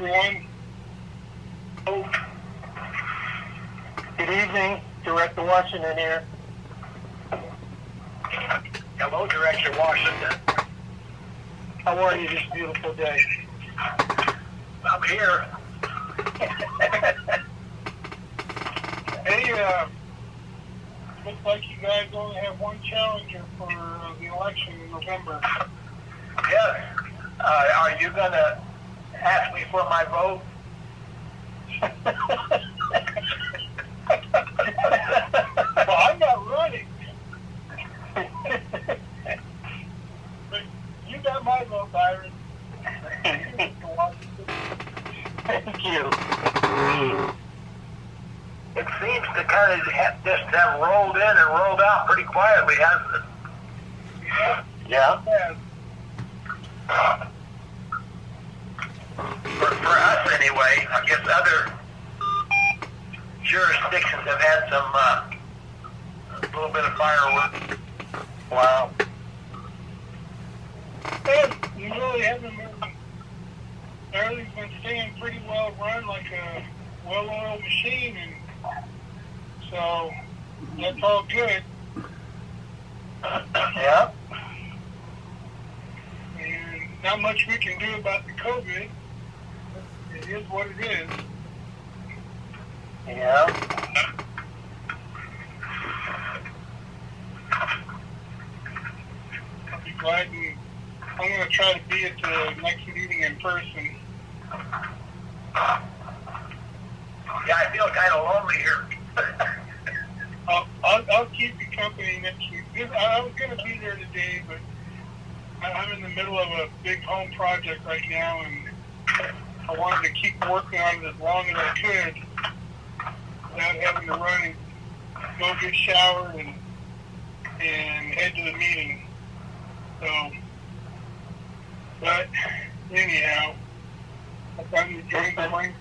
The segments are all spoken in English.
everyone. Good evening, Director Washington here. Hello, Director Washington. How are you this beautiful day? I'm here. Hey, looks like you guys only have one challenger for the election in November. Yes. Are you going to ask me for my vote? Well, I'm not running. But you got my vote, Byron. Thank you. It seems to kind of just have rolled in and rolled out pretty quietly, hasn't it? Yeah? For us, anyway. I guess other jurisdictions have had some, a little bit of fireworks. Wow. And you really haven't been, everything's been staying pretty well run, like a well-oiled machine, and so that's all good. Yeah? And not much we can do about the COVID. It is what it is. Yeah? I'll be glad, and I'm going to try to be at the next meeting in person. Yeah, I feel kind of lonely here. I'll keep you company next week. I was going to be there today, but I'm in the middle of a big home project right now, and I wanted to keep working on it as long as I could without having to run and go get showered and head to the meeting. So, but anyhow, I'm enjoying the rain.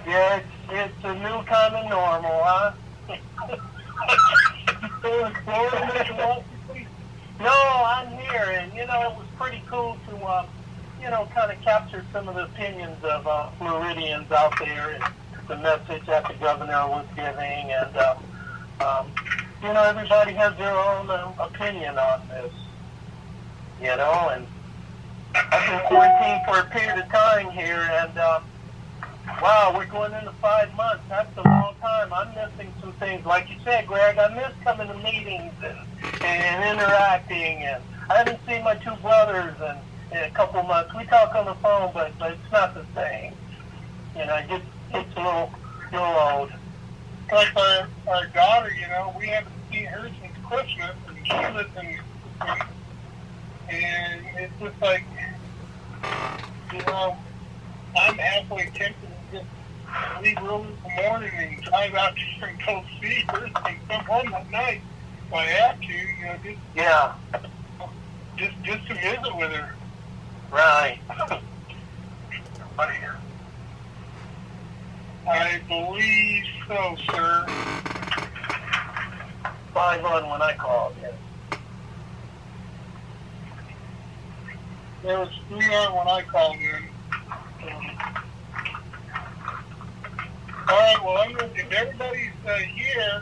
Yeah, it's a new kind of normal, huh? No, I'm here, and it was pretty cool to, kind of capture some of the opinions of Floridians out there, and the message that the governor was giving, and everybody has their own opinion on this, and I've been quarantined for a period of time here, and wow, we're going into 5 months. That's a long time. I'm missing some things. Like you said, Greg, I miss coming to meetings and interacting. And I haven't seen my two brothers in a couple of months. We talk on the phone, but it's not the same. It gets a little old. Like our daughter, we haven't seen her since Christmas, and she lives and it's just like, I'm halfway tempted to just leave early in the morning and drive out there and go see her and come home at night if I have to, just to visit with her. Right. I believe so, sir. 5-1 when I called, yes. There was 3-on when I called in. All right, well, if everybody's here,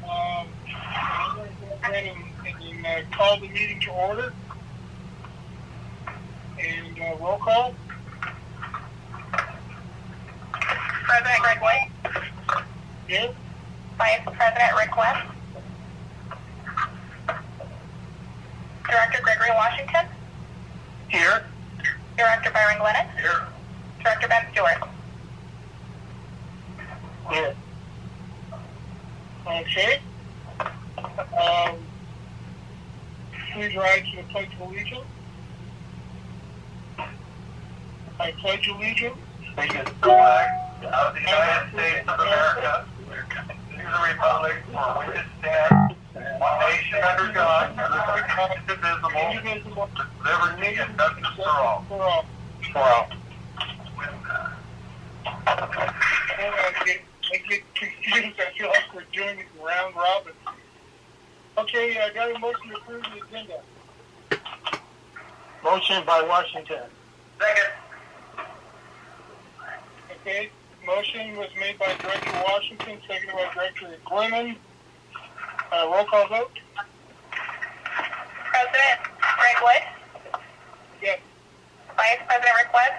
I'm going to go ahead and call the meeting to order. And roll call. President Greg White. Here. Vice President Rick West. Director Gregory Washington. Here. Director Byron Glennis. Here. Director Ben Stewart. Here. Okay. Please rise to the Pledge of Allegiance. I pledge allegiance to the flag of the United States of America, to the republic for which it stands, one nation under God, indivisible, with liberty and justice for all. For all. I get confused. I feel like we're doing it round robin. Okay, I got a motion to approve the agenda. Motion by Washington. Second. Okay, motion was made by Director Washington, seconded by Director Glennon. Roll call vote? President Greg Wood, Yes. Vice President Rick Webb,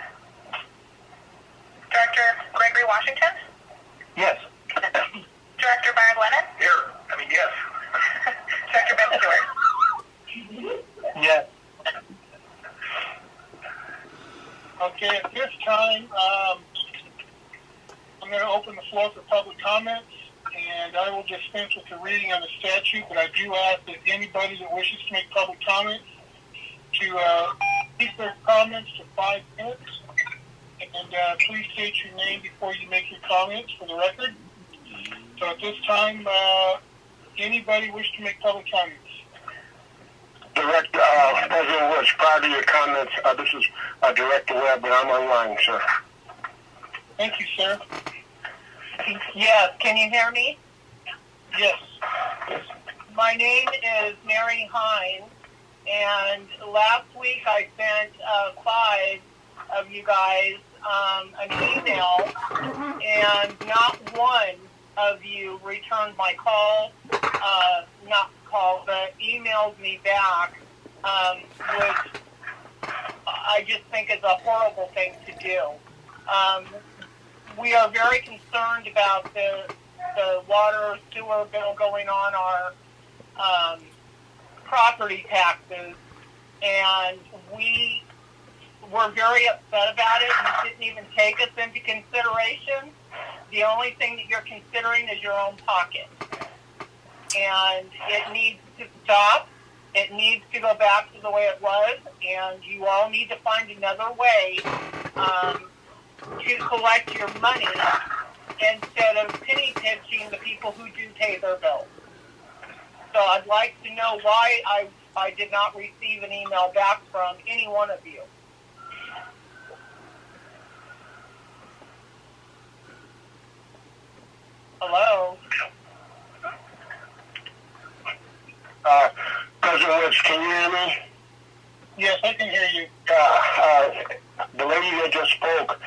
Director Gregory Washington, Yes. Director Byron Lennon, Yes. Director Ben Stewart. Yes. Okay, at this time, I'm going to open the floor for public comments, and I will dispense with the reading of the statute, but I do ask that anybody that wishes to make public comments to keep their comments to 5 minutes, and please state your name before you make your comments for the record. So at this time, anybody wish to make public comments? Director, President Woods, prior to your comments, this is Director Webb, and I'm online, sir. Thank you, sir. Yes, can you hear me? Yes. My name is Mary Hines, and last week I sent 5 of you guys an email, and not one of you returned my call, not call, but emailed me back, which I just think is a horrible thing to do. We are very concerned about the water sewer bill going on our property taxes, and we were very upset about it and didn't even take us into consideration. The only thing that you're considering is your own pocket. And it needs to stop. It needs to go back to the way it was, and you all need to find another way to collect your money instead of penny pinching the people who do pay their bills. So I'd like to know why I did not receive an email back from any one of you. Hello? President Woods, can you hear me? Yes, I can hear you. The lady that just spoke,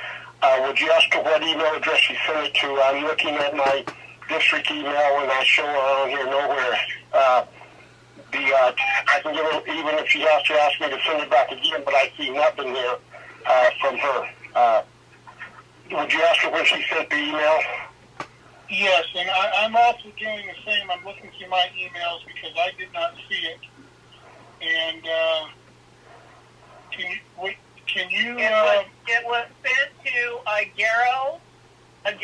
would you ask her what email address she sent it to? I'm looking at my district email, and I show her on here nowhere. I can give her, even if she has to ask me to send it back again, but I see nothing there from her. Would you ask her when she sent the email? Yes, and I'm also doing the same. I'm looking through my emails because I did not see it. And can you? It was sent to Agero at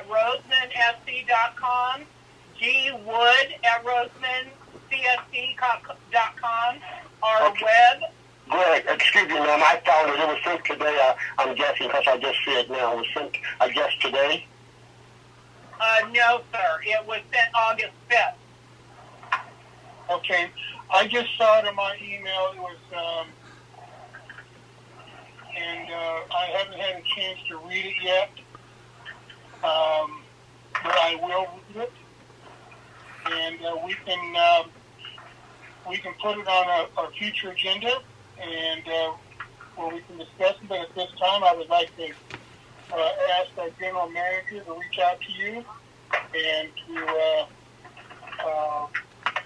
rosamondsc.com, gwood@rosamondcsd.com, our Okay. web. Great. Excuse me, ma'am. I found it. It was sent today. I'm guessing because I just see it now. It was sent, I guess, today. No, sir. It was sent August 5th. Okay, I just saw it in my email. It was, and I haven't had a chance to read it yet, but I will read it, and we can put it on a future agenda, and where we can discuss it. But at this time, I would like to ask our General Manager to reach out to you and to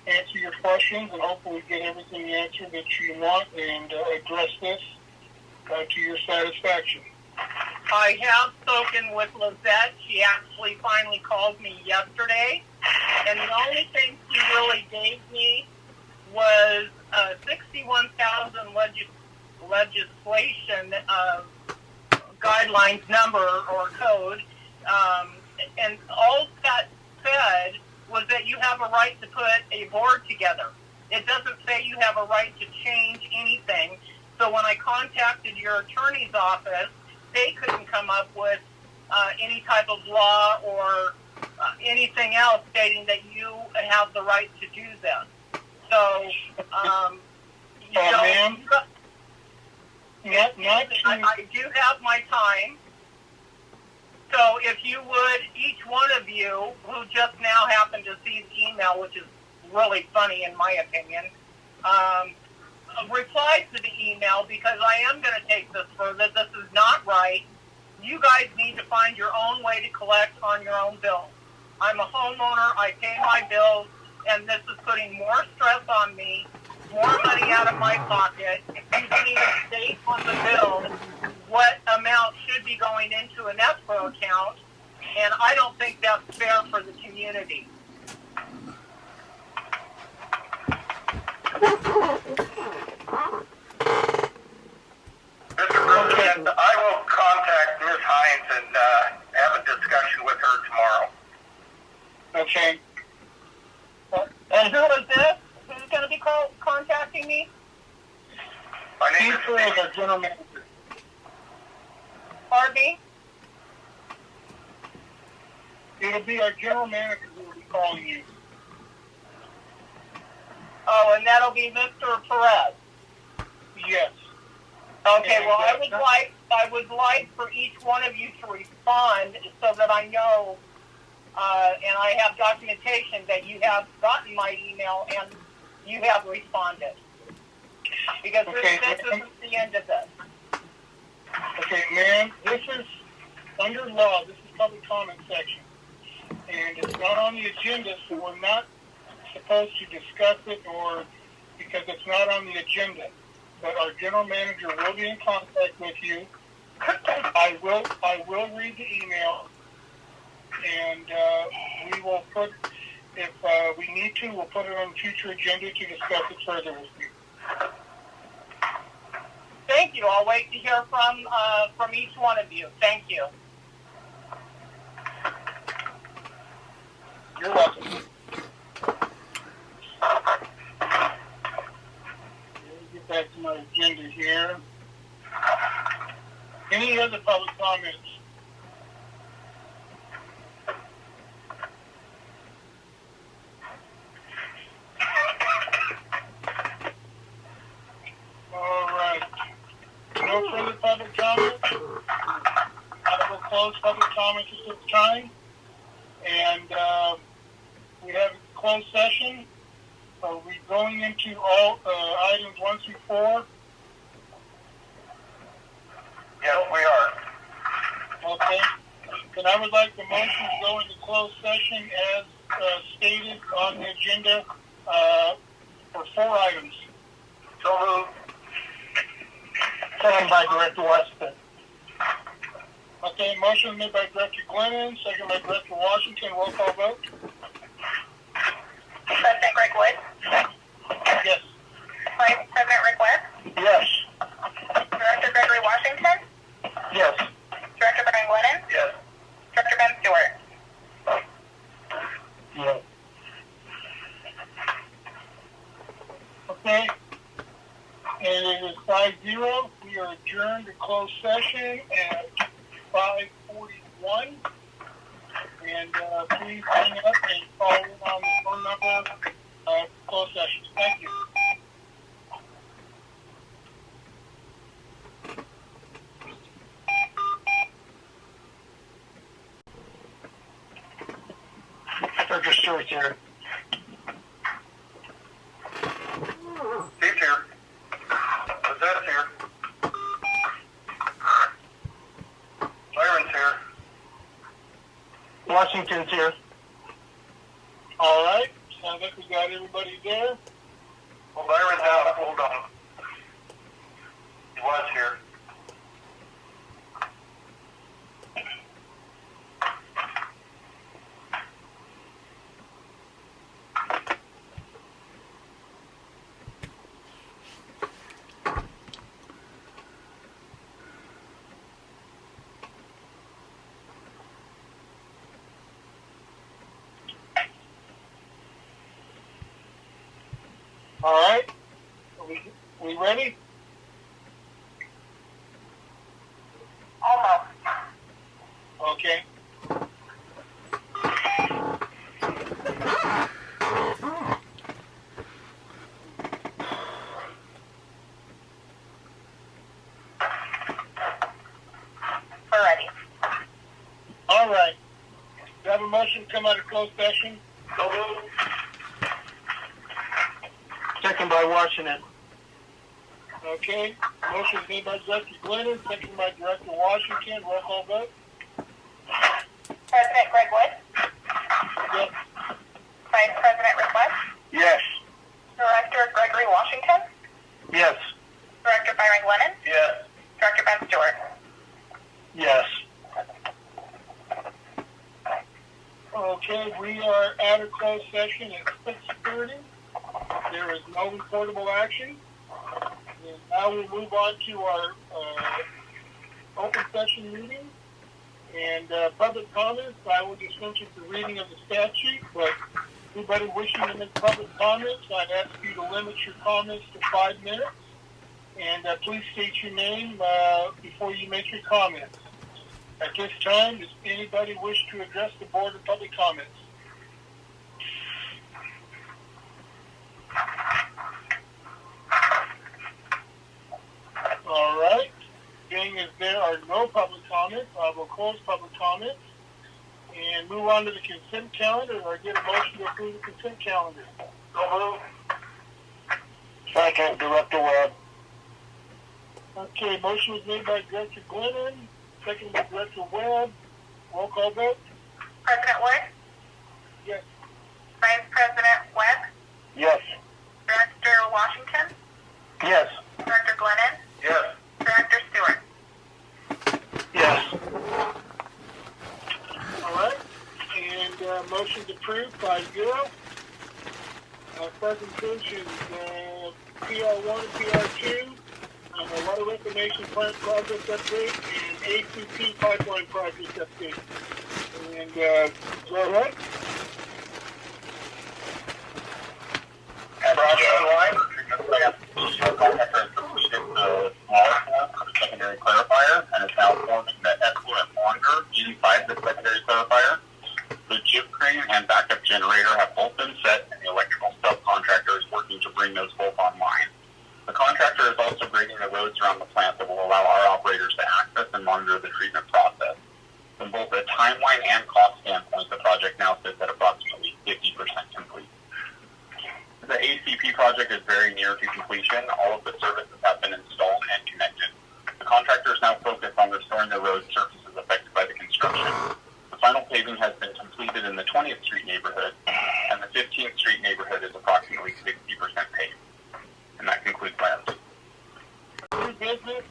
answer your questions and hopefully get everything answered that you want and address this to your satisfaction. I have spoken with Lizette. She actually finally called me yesterday, and the only thing she really gave me was 61,000 legislation guidelines number or code, and all that said was that you have a right to put a board together. It doesn't say you have a right to change anything. So when I contacted your attorney's office, they couldn't come up with any type of law or anything else stating that you have the right to do this. So, ma'am? I do have my time. So if you would, each one of you who just now happened to see the email, which is really funny in my opinion, reply to the email because I am going to take this further. This is not right. You guys need to find your own way to collect on your own bills. I'm a homeowner. I pay my bills, and this is putting more stress on me, more money out of my pocket. You can even state on the bill what amount should be going into an escrow account, and I don't think that's fair for the community. Mr. President, I will contact Ms. Hines and have a discussion with her tomorrow. Okay. And who is this? Who's going to be contacting me? My name Steve is Perez, Steve. our general manager. Pardon me? It'll be our general manager who will be calling you. Oh, and that'll be Mr. Perez. Yes. Okay, And, well, I would like for each one of you to respond so that I know, and I have documentation that you have gotten my email and you have responded. Because Okay, this isn't the end of this. Okay, ma'am, this is under law. This is public comment section. And it's not on the agenda, so we're not supposed to discuss it or because it's not on the agenda. But our general manager will be in contact with you. I will read the email, and we will put, if we need to, we'll put it on a future agenda to discuss it further with you. Thank you. I'll wait to hear from each one of you. Thank you. You're welcome. Let me get back to my agenda here. Any other public comments? All right. No further public comments. I will close public comments at this time. And we have a closed session. Are we going into all items 1 through 4? Yes, we are. Okay. Then I would like the motion to go into closed session as stated on the agenda for 4 items. So moved. Second by Director Washington. Okay, motion made by Director Glennon, second by Director Washington. Roll call vote. President Greg Wood, Yes. Vice President Rick West, Yes. Director Gregory Washington, Yes. Director Brian Glennon, Yes. Director Ben Stewart. Yes. Okay. And it is 5-0. We are adjourned to closed session at 5:41. And please hang up and call in on the phone number closed session. Thank you. Director Stewart's here. Steve's here. Lizette's here. Byron's here. Washington's here. All right. Sounds like we got everybody there. Well, Byron's out. Hold on. He was here. All right. Are we ready? Almost. Okay. We're ready. All right. Do I have a motion to come out of closed session? So moved. Second by Washington. Okay, motion is made by Director Glennon, seconded by Director Washington. Roll call vote. President Greg Wood, Yes. Vice President Rick West, Yes. Director Gregory Washington, Yes. Director Byron Glennon, Yes. Director Ben Stewart. Yes. Okay, we are at a closed session at 6:30. There is no reportable action. And now we'll move on to our open session meeting. And public comments, I will dispense with the reading of the statute, but anybody wishing to make public comments, I'd ask you to limit your comments to 5 minutes. And please state your name before you make your comments. At this time, does anybody wish to address the board of public comments? All right. Being as there are no public comments, I will close public comments and move on to the consent calendar. Or get a motion to approve the consent calendar. So moved. Second, Director Webb. Okay, motion was made by Director Glennon, seconded by Director Webb. Roll call vote. President Wood, Yes. Vice President Webb, Yes. Director Washington, Yes. Director Glennon, Yes. Director Stewart. Yes. All right. And motion's approved 5-0. Presentations, PR1 and PR2. A water reclamation plant project update and ACP pipeline project update. And go ahead. Contractor has completed the smaller form for the secondary clarifier and is now forming the effluent launder inside the secondary clarifier. The chip crane and backup generator have both been set, and the electrical subcontractor is working to bring those both online. The contractor is also grading the roads around the plant that will allow our operators to access and monitor the treatment process. From both a timeline and cost standpoint, the project now sits at approximately 50% complete. The ACP project is very near to completion. All of the services have been installed and connected. The contractor is now focused on restoring the road surfaces affected by the construction. The final paving has been completed in the 20th Street neighborhood, and the 15th Street neighborhood is approximately 60% paved. And that concludes my update. New business,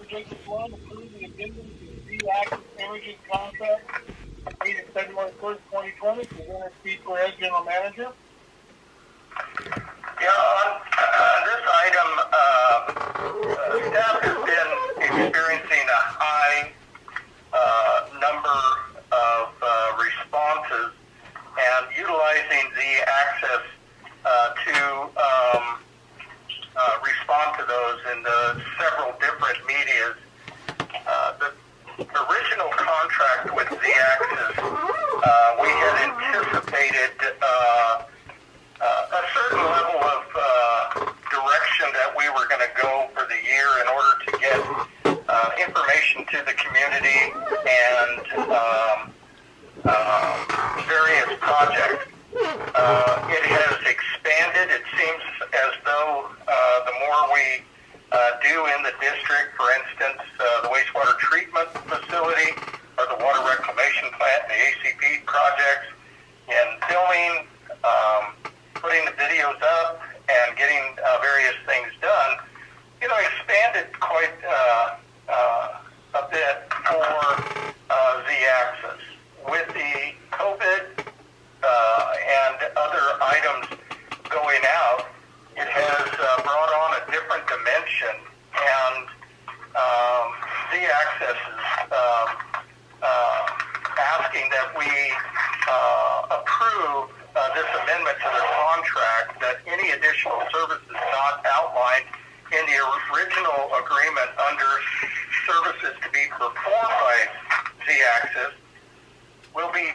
Jacob Sloan approved the addendum to the Active Imaging contract dated February 1st, 2020. Presented Steve Perez, General Manager. Yeah, on this item, staff has been experiencing a high number of responses and utilizing the access to respond to those in the several different medias. The original contract with Z-Axis, we had anticipated a certain level of direction that we were going to go for the year in order to get information to the community and various projects. It has expanded. It seems as though the more we do in the district, for instance, the wastewater treatment facility or the water reclamation plant, the ACP projects, and filming, putting the videos up and getting various things done, expanded quite a bit for Z-Axis. With the COVID and other items going out, it has brought on a different dimension, and Z-Axis is asking that we approve this amendment to the contract, that any additional services not outlined in the original agreement under services to be performed by Z-Axis will be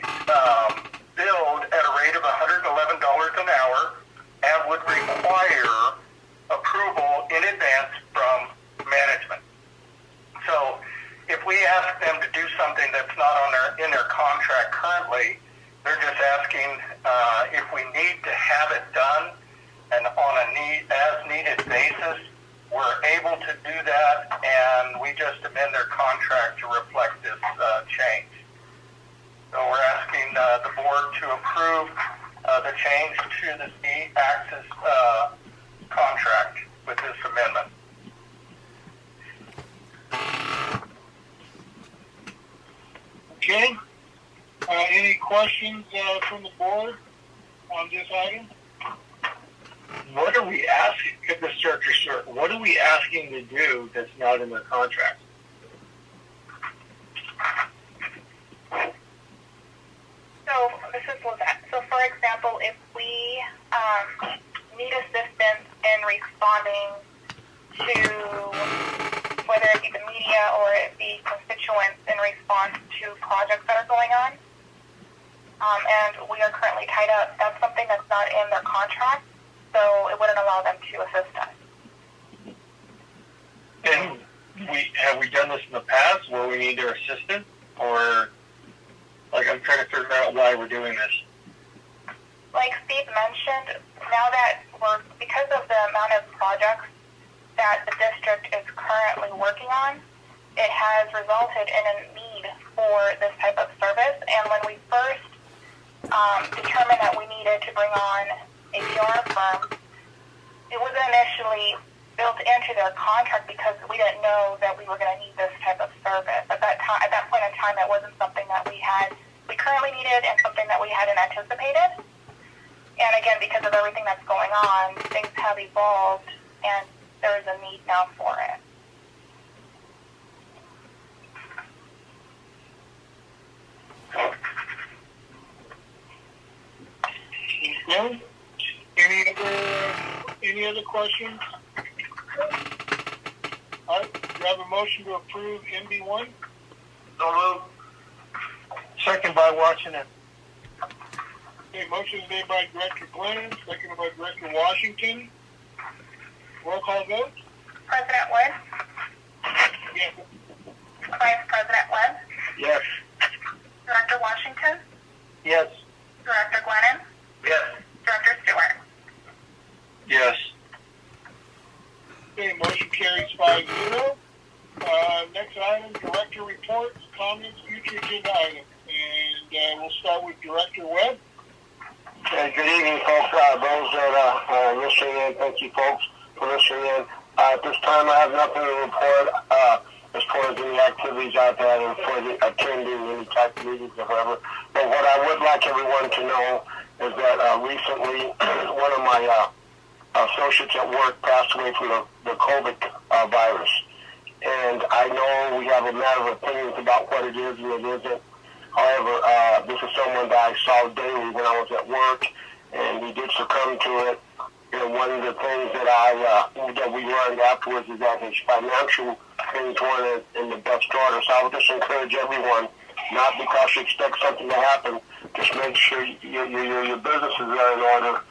billed at a rate of $111 an hour and would require approval in advance from management. So if we ask them to do something that's not in their contract currently, they're just asking if we need to have it done and on a as-needed basis, were able to do that, and we just amend their contract to reflect this change. So we're asking the board to approve the change to the C-Axis contract with this amendment. Okay. Any questions from the board on this item? What are we asking, Mr. Director, sir, what are we asking to do that's not in the contract? So this is Lizette. So for example, if we need assistance in responding to whether it be the media or it be constituents in response to projects that are going on, and we are currently tied up, that's something that's not in their contract, so it wouldn't allow them to assist us. And have we done this in the past where we need their assistance? Or, like, I'm trying to figure out why we're doing this. Like Steve mentioned, now that because of the amount of projects that the district is currently working on, it has resulted in a need for this type of service. And when we first determined that we needed to bring on a PR firm, it wasn't initially built into their contract because we didn't know that we were going to need this type of service. At that point in time, it wasn't something that we currently needed and something that we hadn't anticipated. And again, because of everything that's going on, things have evolved and there is a need now for it. Okay. Any other questions? All right. Do you have a motion to approve MB1? So moved. Second by Washington. Okay, motion is made by Director Glennon, seconded by Director Washington. Roll call vote? President Wood? Yes. Vice President Webb? Yes. Director Washington? Yes. Director Glennon? Yes. Director Stewart? Yes. Okay, motion carries 5-0. Next item, Director reports, comments, future agenda items. And we'll start with Director Webb. Good evening, folks. Those that are listening in, thank you, folks, for listening in. At this time, I have nothing to report as far as any activities out there and for attending any type of meetings or whatever. But what I would like everyone to know is that recently one of my associates at work passed away from the COVID virus. And I know we have a matter of opinions about what it is and it isn't. However, this is someone that I saw daily when I was at work, and he did succumb to it. And one of the things that we learned afterwards is that his financial things weren't in the best order. So I would just encourage everyone, not because you expect something to happen, just make sure your businesses are in order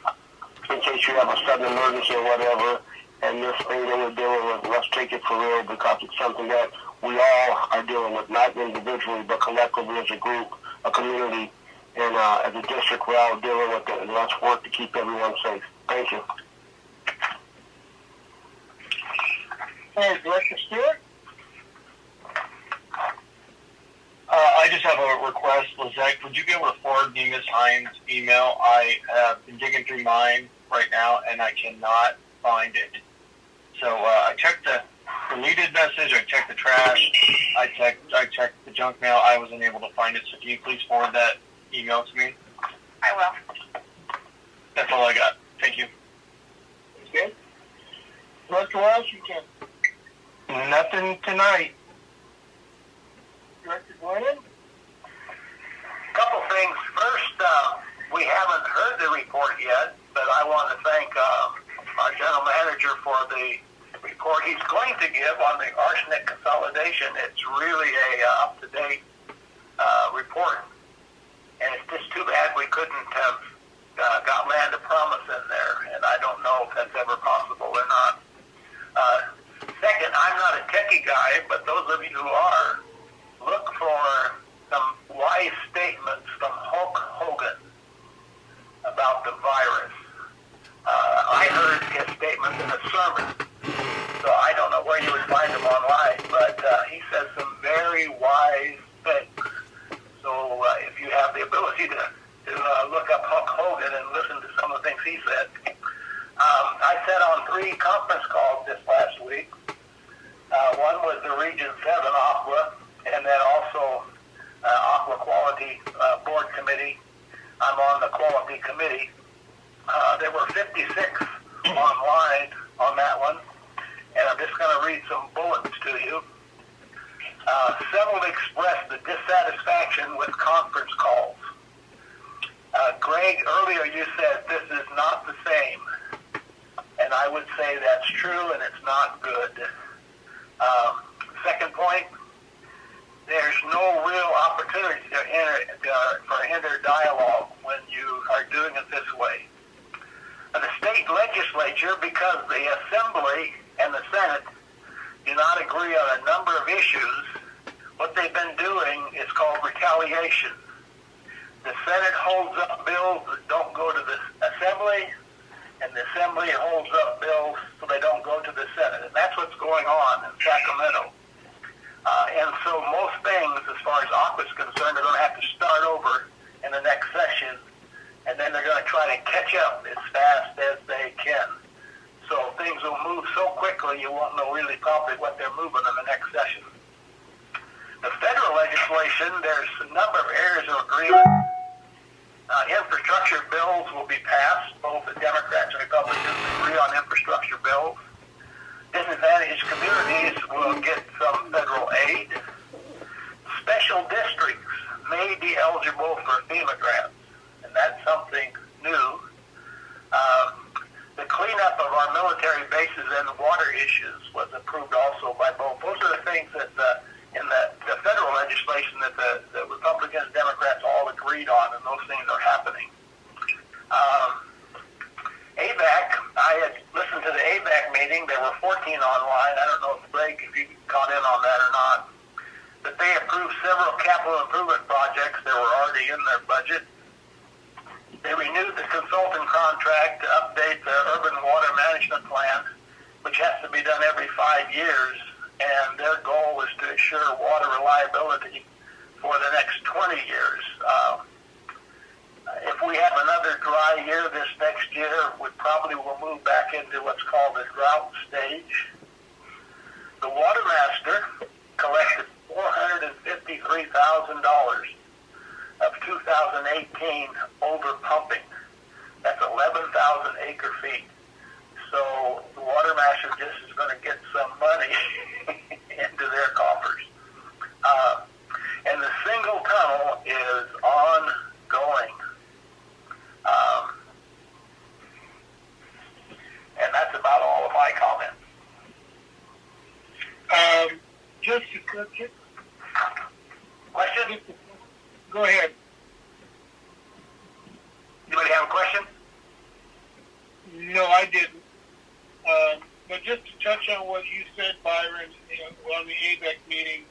in case you have a sudden emergency or whatever. And this thing that we're dealing with, let's take it for real because it's something that we all are dealing with, not individually, but collectively as a group, a community, and as a district, we're all dealing with it, and let's work to keep everyone safe. Thank you. All right, Director Stewart. I just have a request, Lizette. Would you be able to forward me Ms. Hines' email? I have been digging through mine right now, and I cannot find it. So I checked the deleted message, I checked the trash, I checked the junk mail. I wasn't able to find it. So can you please forward that email to me? I will. That's all I got. Thank you. Okay. Director Washington. Nothing tonight. Director Glennon. Couple things. First, we haven't heard the report yet, but I want to thank our general manager for the report he's going to give on the arsenic consolidation. It's really a up-to-date report, and it's just too bad we couldn't have got land of promise in there, and I don't know if that's ever possible or not. Second, I'm not a techie guy, but those of you who are, look for some wise statements from Hulk Hogan about the virus. I heard his statement in a sermon, So I don't know where you would find him online, but he says some very wise things. So if you have the ability to look up Hulk Hogan and listen to some of the things he said. I sat on 3 conference calls this last week. One was the Region 7 Aqua, and then also Aqua Quality Board Committee. I'm on the Quality Committee. There were 56 online on that one, and I'm just going to read some bullets to you. Several expressed the dissatisfaction with conference calls. Greg, earlier you said this is not the same, and I would say that's true, and it's not good. Second point, there's no real opportunity for inter dialogue when you are doing it this way. The state legislature, because the Assembly and the Senate do not agree on a number of issues, what they've been doing is called retaliation. The Senate holds up bills that don't go to the Assembly, and the Assembly holds up bills so they don't go to the Senate. And that's what's going on in Sacramento. And so most things, as far as Aqua is concerned, are going to have to start over in the next session, and then they're going to try to catch up as fast as they can. So things will move so quickly you won't know really probably what they're moving in the next session. The federal legislation, there's a number of areas of agreement. Infrastructure bills will be passed. Both the Democrats and Republicans agree on infrastructure bills. Disadvantaged communities will get some federal aid. Special districts may be eligible for FEMA grants, and that's something new. The cleanup of our military bases and water issues was approved also by both. Those are the things that in the federal legislation that the Republicans and Democrats all agreed on, and those things are happening. AVAC, I had listened to the AVAC meeting. There were 14 online. I don't know if Greg, if you caught in on that or not. But they approved several capital improvement projects that were already in their budget. They renewed the consultant contract to update the urban water management plan, which has to be done every 5 years. And their goal is to ensure water reliability for the next 20 years. If we have another dry year this next year, we probably will move back into what's called the drought stage. The Water Master collected $453,000 of 2018 over pumping. That's 11,000 acre feet. So the Water Master just is going to get some money into their coffers. And the single tunnel is ongoing. And that's about all of my comments. Just Question? go ahead. Anybody have a question? No, I didn't. But just to touch on what you said, Byron, on the AVEC meeting,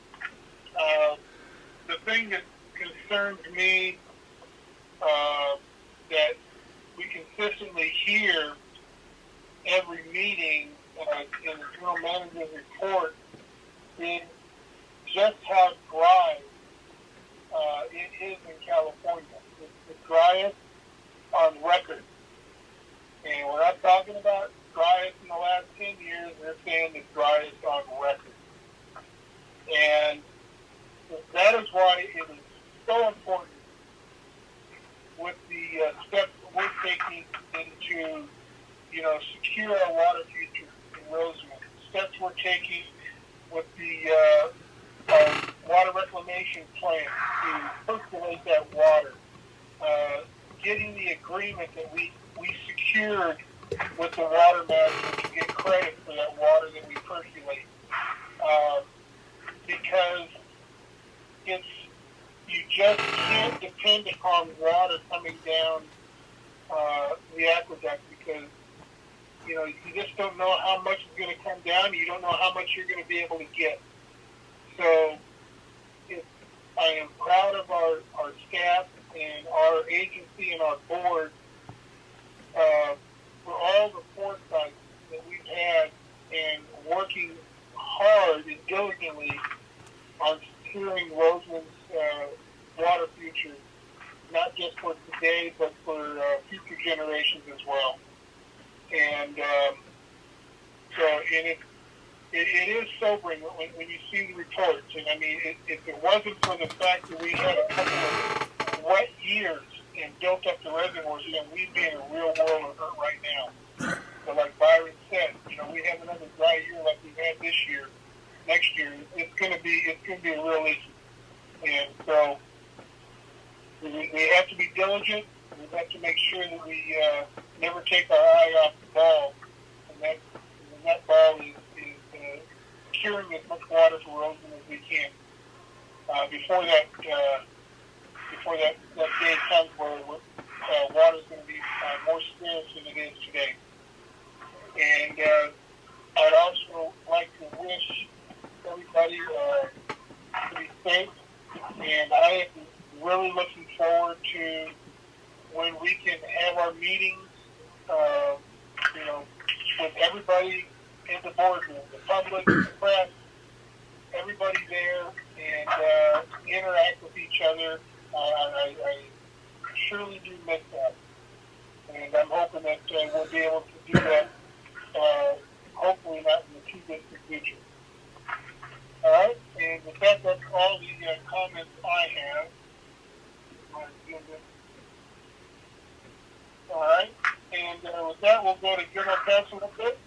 the thing that concerns me that we consistently hear every meeting in the General Manager's report is just how dry it is in California. It's the driest on record. And we're not talking about driest in the last 10 years, they're saying the driest on record. And that is why it is so important with the steps that we're taking into, secure our water future in Rosamond. Steps we're taking with the water reclamation plan to percolate that water. Getting the agreement that we secured with the water master to get credit for that water that we percolate. Because you just can't depend upon water coming down the aqueduct because, you just don't know how much is going to come down. You don't know how much you're going to be able to get. So I am proud of our staff and our agency and our board for all the foresight that we've had in working consolidations as well. And it is sobering when you see the reports. And I mean, if it wasn't for the fact that we had a couple of wet years and built up the reservoirs, we'd be in a real world of hurt right now. So like Byron said, we have another dry year like we've had this year. Next year, it's going to be a real issue. And so we have to be diligent. We have to make sure that we never take our eye off the ball. And that ball is curing as much water for Rosamond as we can before that day comes where water is going to be more scarce than it is today. And I'd also like to wish everybody to be safe. And I am really looking forward to when we can have our meetings, with everybody in the boardroom, the public, the press, everybody there, and interact with each other. I surely do miss that. And I'm hoping that we'll be able to do that, hopefully not in the too distant future. All right, and with that, that's all the comments I have. All right, and with that, we'll go to General Counsel update.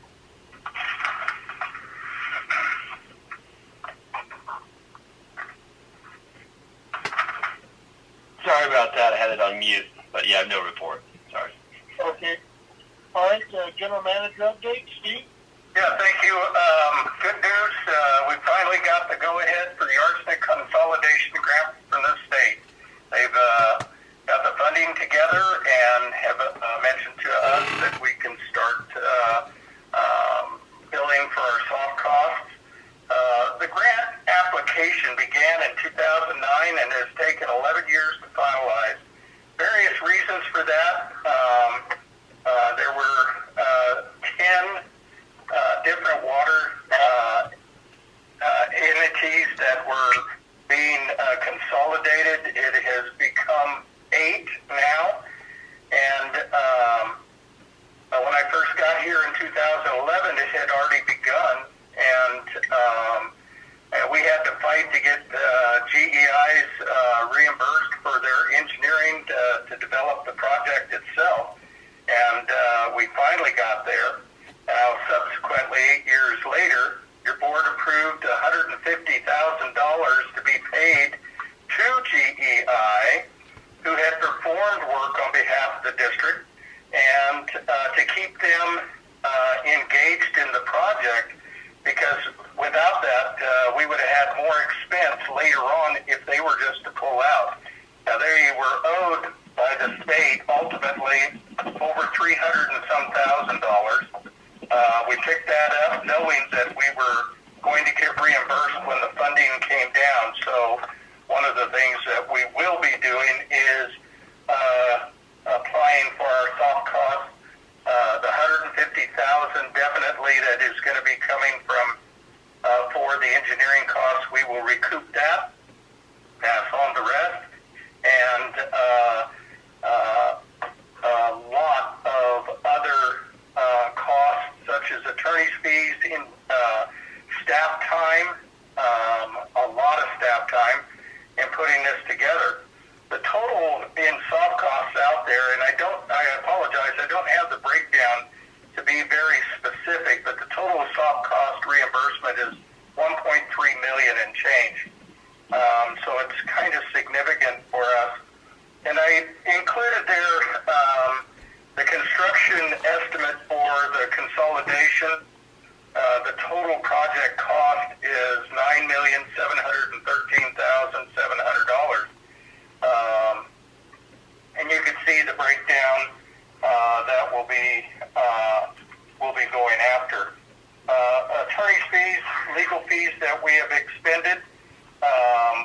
Sorry about that. I had it on mute, but yeah, I have no report. Sorry. Okay. All right, General Manager update, Steve. Yeah, thank you. Good news. We finally got the go-ahead for the Arsenic Consolidation grant from the state. They've got the funding together and have mentioned to us that we can start billing for our soft costs. The grant application began in 2009 and has taken 11 years to finalize. Various reasons for that. There were 10 different water entities that were being consolidated. It has become 8 now. And when I first got here in 2011, it had already begun. And we had to fight to get GEIs reimbursed for their engineering to develop the project itself. And we finally got there. Now, subsequently, 8 years later, your board approved $150,000 to be paid to GEI, who had performed work on behalf of the district, and to keep them engaged in the project, because without that, we would have had more expense later on if they were just to pull out. Now, they were owed by the state ultimately over $300,000 and some dollars. We picked that up knowing that we were going to get reimbursed when the funding came down. So one of the things that we will be doing is applying for our soft costs. The $150,000 definitely that is going to be coming from for the engineering costs. We will recoup that, pass on the rest, and a lot of other costs such as attorney's fees, in staff time, a lot of staff time in putting this together. The total in soft costs out there, and I apologize, I don't have the breakdown to be very specific, but the total soft cost reimbursement is $1.3 million and change. So it's kind of significant for us. And I included there the construction estimate for the consolidation. The total project cost is $9,713,700. And you can see the breakdown that we'll be going after. Attorney's fees, legal fees that we have expended,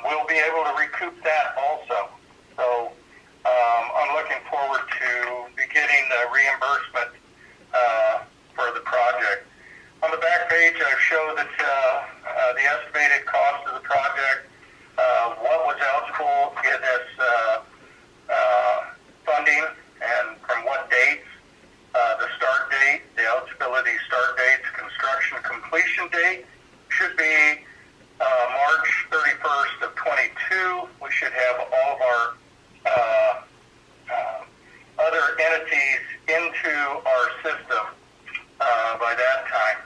we'll be able to recoup that also. So I'm looking forward to beginning the reimbursement for the project. On the back page, I show that the estimated cost of the project, what was eligible in this funding, and from what dates. completion date should be March 31st of 22. We should have all of our other entities into our system by that time.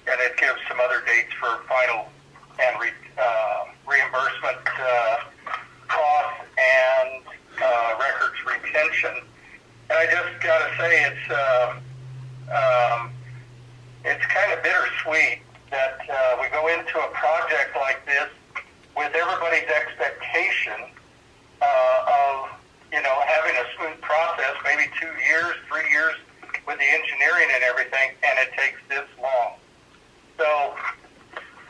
And it gives some other dates for final and reimbursement costs and records retention. And I just got to say it's kind of bittersweet that we go into a project like this with everybody's expectation of, having a smooth process, maybe 2 years, 3 years with the engineering and everything, and it takes this long. So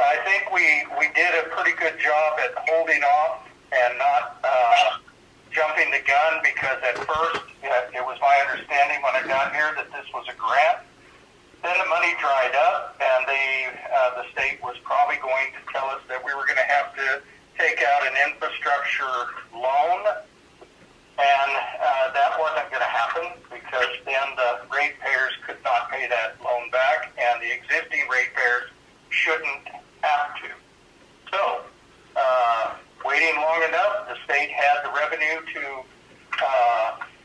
I think we did a pretty good job at holding off and not jumping the gun, because at first it was my understanding when I got here that this was a grant. Then the money dried up, and the state was probably going to tell us that we were going to have to take out an infrastructure loan, and that wasn't going to happen, because then the ratepayers could not pay that loan back, and the existing ratepayers shouldn't have to. So, waiting long enough, the state had the revenue to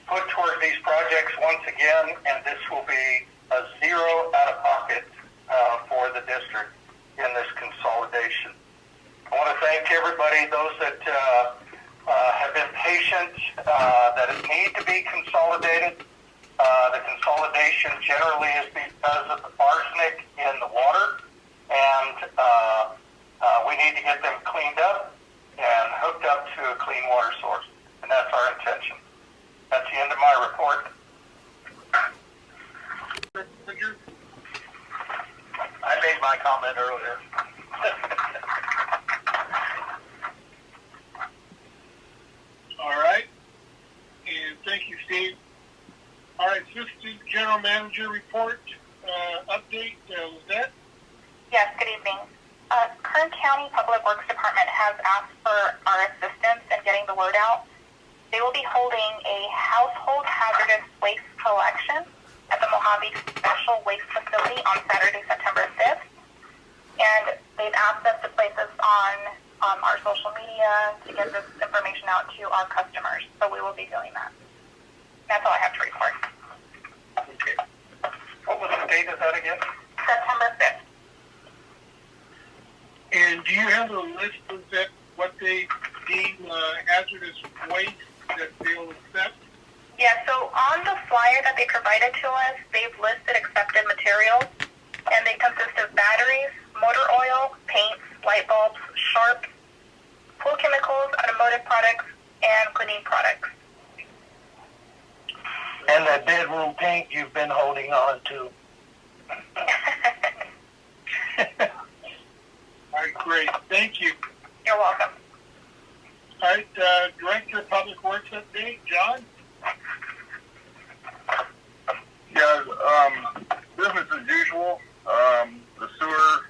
put towards these projects once again, and this will be a zero out-of-pocket for the district in this consolidation. I want to thank everybody, those that have been patient, that it need to be consolidated. The consolidation generally is because of the arsenic in the water, and we need to get them cleaned up and hooked up to a clean water source, and that's our intention. That's the end of my report. I made my comment earlier. All right. And thank you, Steve. All right, Assistant General Manager report update. Was that? Yes, good evening. Kern County Public Works Department has asked for our assistance in getting the word out. They will be holding a household hazardous waste collection at the Mojave Special Waste Facility on Saturday, September 5th. And they've asked us to place this on our social media to get this information out to our customers. So we will be doing that. That's all I have to report. Okay. What was the date of that again? September 5th. And do you have a list of that, what they deem hazardous waste that they'll accept? Yeah, so on the flyer that they provided to us, they've listed accepted materials, and they consist of batteries, motor oil, paints, light bulbs, sharps, pool chemicals, automotive products, and cleaning products. And that bedroom paint you've been holding on to. All right, great. Thank you. You're welcome. All right, Director of Public Works update, John? Yeah, business as usual. The sewer,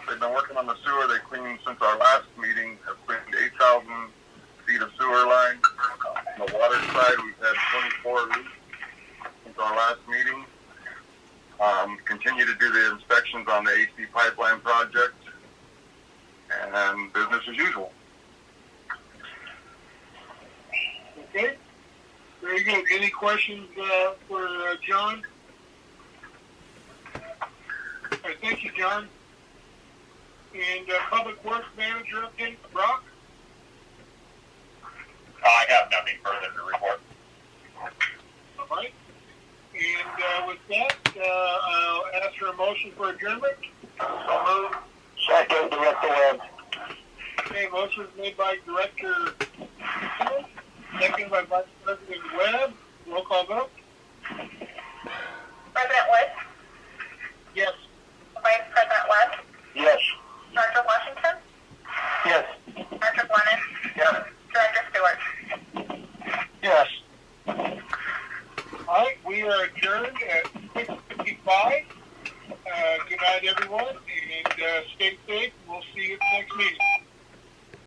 they've been working on the sewer. They cleaned, since our last meeting, have cleaned 8,000 feet of sewer line. On the water side, we've had 24 leaks since our last meeting. Continue to do the inspections on the AC pipeline project, and business as usual. Okay. Very good. Any questions for John? All right, thank you, John. And Public Works Manager update, Brach? I have nothing further to report. All right. And with that, I'll ask for a motion for adjournment. So moved. Second, Director Webb. Okay, motion is made by Director Smith, second by Vice President Webb. Roll call vote. President Wood? Yes. Vice President Webb? Yes. Director Washington? Yes. Director Glennon? Yes. Director Stewart? Yes. All right, we are adjourned at 6:55. Good night, everyone, and stay safe. We'll see you at the next meeting.